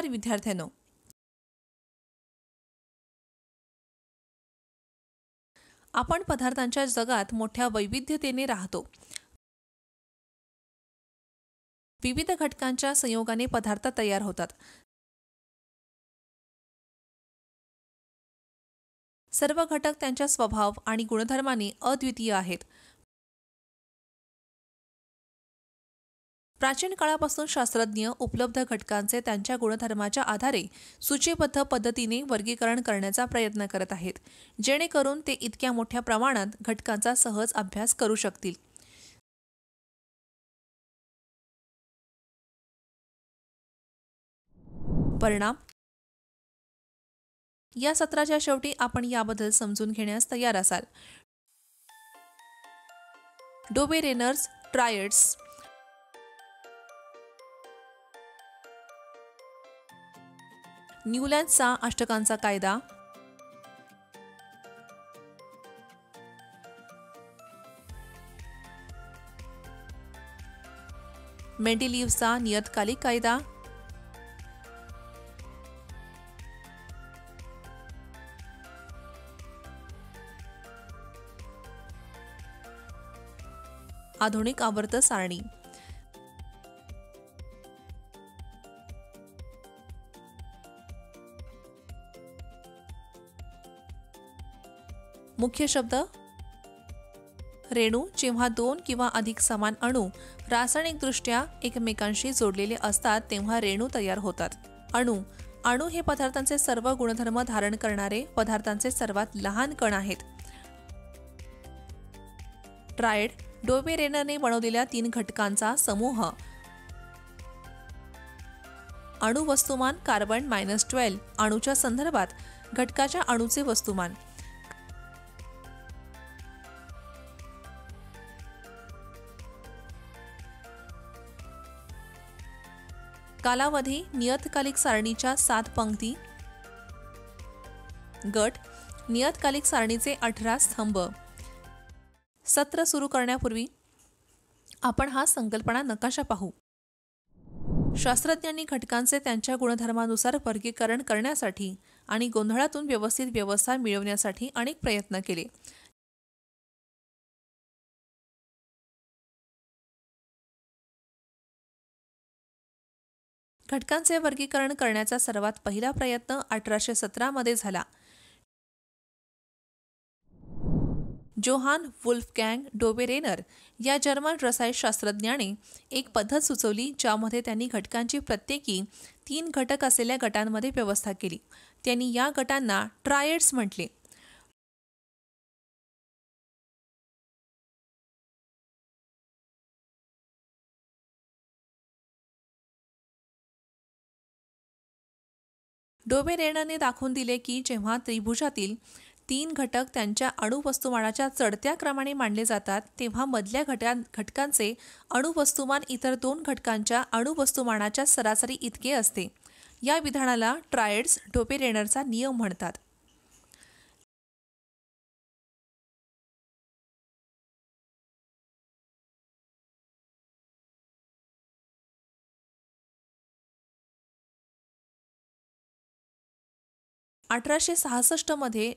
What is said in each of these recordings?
नमस्कार विद्यार्थ्यांनो, आपण पदार्थांच्या जगात मोठ्या वैविध्यतेने राहतो. विविध घटकांच्या संयोगाने पदार्थ तयार होतात. सर्व घटक त्यांच्या स्वभाव आणि गुणधर्माने अद्वितीय आहेत. प्राचीन काळापासून शास्त्रज्ञ उपलब्ध घटकांचे त्यांच्या गुणधर्माच्या आधारे सूचीबद्ध पद्धतीने वर्गीकरण करण्याचा प्रयत्न करत आहेत, जेणेकरून ते इतक्या मोठ्या प्रमाणात घटकांचा सहज अभ्यास करू शकतील. परिणाम. या सत्राच्या शेवटी आपण याबद्दल समजून घेण्यास तयार असाल. डोबेरेनर्स ट्रायड्स. न्यूलँड्सचा अष्टकांचा कायदा. मेंडेलिव्हचा नियतकालिक कायदा. आधुनिक आवर्त सारणी. मुख्य शब्द. रेणू जेव्हा दोन किंवा अधिक समान अणू रासायनिकदृष्ट्या एकमेकांशी जोडलेले असतात तेव्हा रेणू तयार होतात. अणू हे पदार्थांचे सर्व गुणधर्म धारण करणारे पदार्थांचे सर्वात लहान कण आहेत. ट्रायड डोबेरेनरने बनवलेल्या 3 घटकांचा समूह. अणु वस्तुमान कार्बन -12 अणूच्या संदर्भात घटकाच्या अणूचे वस्तुमान. कालावधी नियतकालिक सारणीच्या 7 पंक्ती. गट नियतकालिक सारणीचे 18 स्तंभ. सत्र सुरू करण्यापूर्वी आपण हा संकल्पना नकाशा पाहू. शास्त्रज्ञांनी घटकांचे त्यांच्या गुणधर्मानुसार वर्गीकरण करण्यासाठी आणि गोंधळातून व्यवस्थित व्यवस्था मिळवण्यासाठी अनेक प्रयत्न केले. घटकांचे वर्गीकरण करण्याचा सर्वात पहिला प्रयत्न 1817 मध्ये झाला. जोहान वुल्फगँग डोबेरेनर या जर्मन रसायनशास्त्रज्ञाने एक पद्धत सुचवली ज्यामध्ये त्यांनी घटकांची प्रत्येकी 3 घटक असलेल्या गटांमध्ये व्यवस्था केली. त्यांनी या गटांना ट्रायड्स म्हटले. डोबेरेनरने दाखवून दिले की जेव्हा त्रिभुजातील 3 घटक त्यांच्या अणुवस्तुमानाच्या चढत्या क्रमाने मांडले जातात तेव्हा मधल्या घटकांचे अणुवस्तुमान इतर 2 घटकांच्या अणुवस्तुमानाच्या सरासरी इतके असते. या विधानाला ट्रायड्स डोबेरेनरचा नियम म्हणतात. मध्ये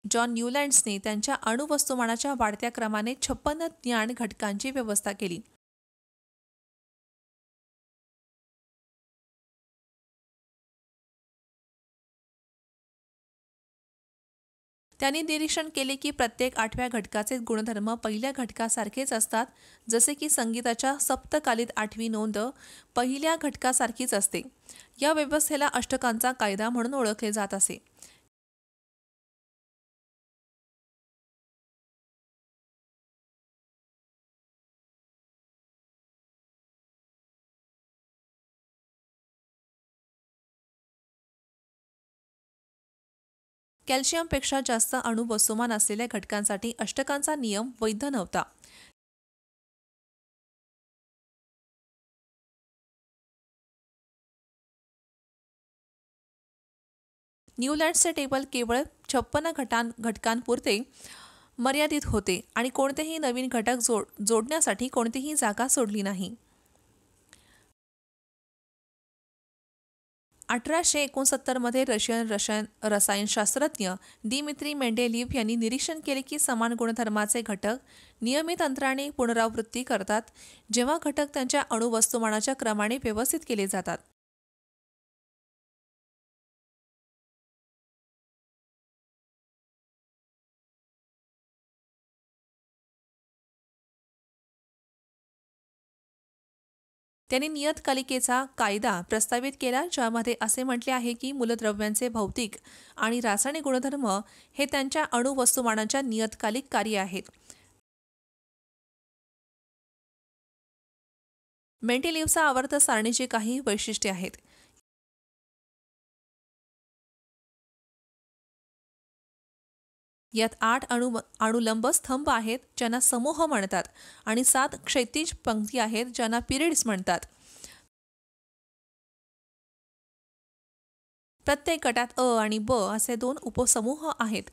जॉन न्यूलँड्सने त्यांच्या अणुवस्तुमानाच्या वाढत्या क्रमाने 56 ज्ञान घटकांची व्यवस्था केली. त्यांनी निरीक्षण केले की प्रत्येक 8व्या घटकाचे गुणधर्म पहिल्या घटकासारखेच असतात, जसे की संगीताच्या सप्तकालीत 8वी नोंद पहिल्या घटकासारखीच असते. या व्यवस्थेला अष्टकांचा कायदा म्हणून ओळखले जात असे. कॅल्शियमपेक्षा जास्त अणु वस्तुमान असलेल्या घटकांसाठी अष्टकांचा नियम वैध नव्हता. न्यूलँड्सचे टेबल केवळ 56 घटकांपुरते मर्यादित होते आणि कोणतेही नवीन घटक जोडण्यासाठी कोणतीही जागा सोडली नाही. 1869 मध्ये रशियन रसायनशास्त्रज्ञ दिमित्री मेंडेलिव्ह यांनी निरीक्षण केले की समान गुणधर्माचे घटक नियमित अंतराने पुनरावृत्ती करतात जेव्हा घटक त्यांच्या अणुवस्तुमानाच्या क्रमाने व्यवस्थित केले जातात. त्यांनी नियतकालिकेचा कायदा प्रस्तावित केला, ज्यामध्ये असे म्हटले आहे की मूलद्रव्यांचे भौतिक आणि रासायनिक गुणधर्म हे त्यांच्या अणुवस्तुमानाच्या नियतकालिक कार्य आहेत. मेंडेलिव्हचा आवर्त सारणीची काही वैशिष्ट्ये आहेत. यात 8 अणुलंब स्तंभ आहेत ज्यांना समूह म्हणतात आणि 7 क्षैतिज पंक्ती आहेत ज्यांना पिरियड्स म्हणतात. प्रत्येक गटात अ आणि ब असे 2 उपसमूह आहेत.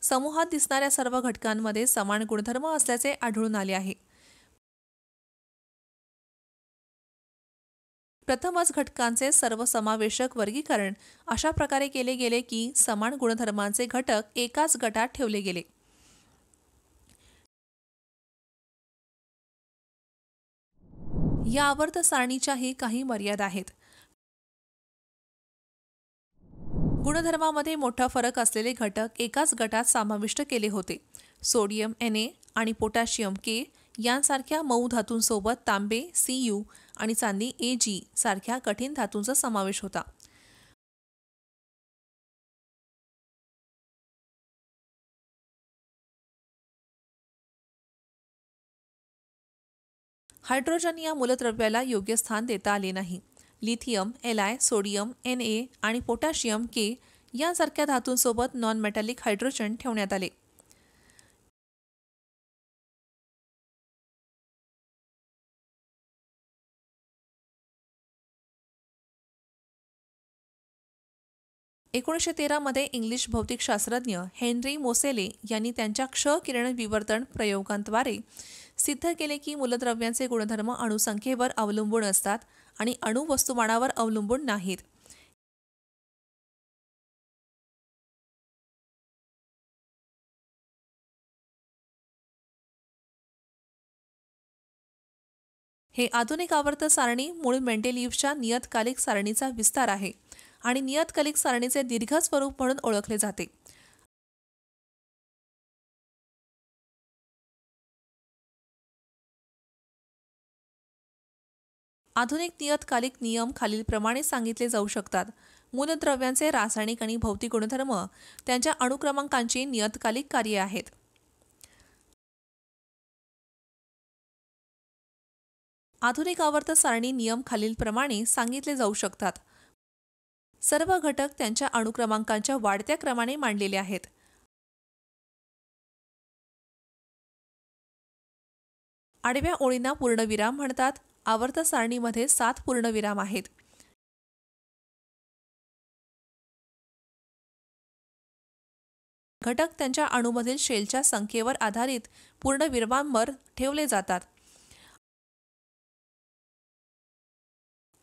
समूहात दिसणाऱ्या सर्व घटकांमध्ये समान गुणधर्म असल्याचे आढळून आले आहे. प्रथमच घटकांचे सर्वसमावेशक वर्गीकरण अशा प्रकारे केले गेले की समान गुणधर्मांचे घटक एकाच गटात ठेवले गेले. या आवर्त सारणीच्याही काही मर्यादा आहेत. गुणधर्मामध्ये मोठा फरक असलेले घटक एकाच गटात समाविष्ट केले होते. सोडियम Na आणि पोटॅशियम K यांसारख्या मऊ धातूंसोबत तांबे Cu आणि चांदी Ag सारख्या कठीण धातूंचा समावेश होता. हायड्रोजन या मूलद्रव्याला योग्य स्थान देता आले नाही. लिथियम, Li, सोडियम Na आणि पोटॅशियम K यांसारख्या धातूंसोबत नॉन मेटॅलिक हायड्रोजन ठेवण्यात आले. मध्ये इंग्लिश भौतिकशास्त्रज्ञ हेनरी मोसेले यांनी त्यांच्या क्ष किरण विवर्तन प्रयोगांद्वारे सिद्ध केले की मूलद्रव्यांचे गुणधर्म अणुसंख्येवर अवलंबून असतात आणि अणुवस्तुमानावर अवलंबून नाहीत. हे आधुनिक आवर्त सारणी मूळ मेंडेलिव्हच्या नियतकालिक सारणीचा विस्तार आहे आणि नियतकालिक सारणीचे दीर्घ स्वरूप म्हणून ओळखले जाते. आधुनिक नियतकालिक नियम खालीलप्रमाणे सांगितले जाऊ शकतात. मूलद्रव्यांचे रासायनिक आणि भौतिक गुणधर्म त्यांच्या अणुक्रमांकांची नियतकालिक कार्ये आहेत. आधुनिक आवर्त सारणी नियम खालीलप्रमाणे सांगितले जाऊ शकतात. सर्व घटक त्यांच्या अणुक्रमांकांच्या वाढत्या क्रमाने मांडलेले आहेत. आडव्या ओळींना पूर्णविराम म्हणतात. आवर्त सारणीमध्ये 7 पूर्णविराम आहेत. घटक त्यांच्या अणूमधील शेलच्या संख्येवर आधारित पूर्णविरामांवर ठेवले जातात.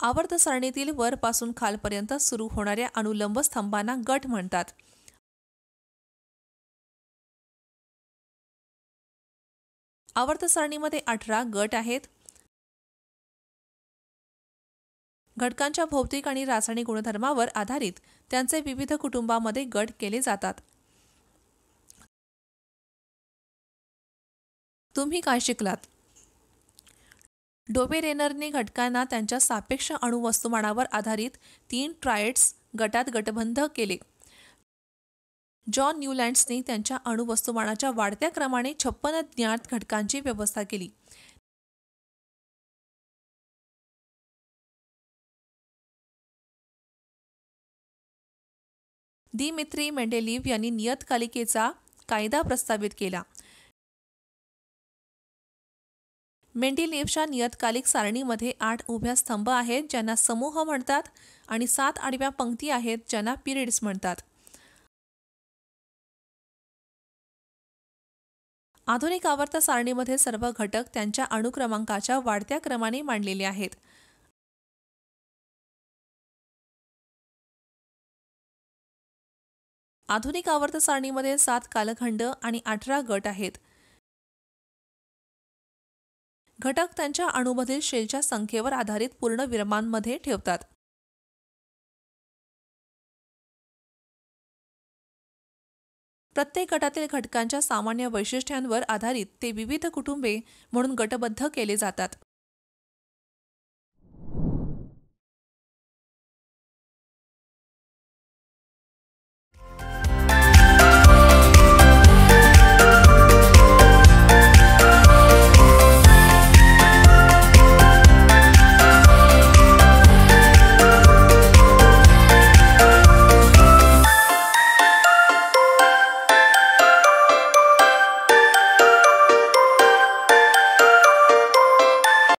आवर्त सारणीतील वरपासून खालपर्यंत सुरू होणाऱ्या अनुलंब स्तंभांना गट म्हणतात. आवर्त सारणीमध्ये 18 गट आहेत. घटकांच्या भौतिक आणि रासायनिक गुणधर्मावर आधारित त्यांचे विविध कुटुंबांमध्ये गट केले जातात. तुम्ही काय शिकलात? डोबेरेनरने घटकांना त्यांच्या सापेक्ष अणुवस्तुमानावर आधारित 3 ट्रायड्स गटात गटबद्ध केले. जॉन न्यूलँड्सने त्यांच्या अणुवस्तुमानाच्या वाढत्या क्रमाने 56 ज्ञात घटकांची व्यवस्था केली. दिमित्री मेंडेलिव्ह यांनी नियतकालिकेचा कायदा प्रस्तावित केला. मेंडेलिव्हच्या नियतकालिक सारणीमध्ये 8 उभ्या स्तंभ आहेत ज्यांना समूह म्हणतात आणि 7 आडव्या पंक्ती आहेत ज्यांना पिरियड्स म्हणतात. आधुनिक आवर्त सारणीमध्ये सर्व घटक त्यांच्या अणुक्रमांकाच्या वाढत्या क्रमाने मांडलेले आहेत. आधुनिक आवर्त सारणीमध्ये 7 कालखंड आणि 18 गट आहेत. घटक त्यांच्या अणूमधील शेलच्या संख्येवर आधारित पूर्णविरामांमध्ये ठेवतात. प्रत्येक गटातील घटकांच्या सामान्य वैशिष्ट्यांवर आधारित ते विविध कुटुंबे म्हणून गटबद्ध केले जातात.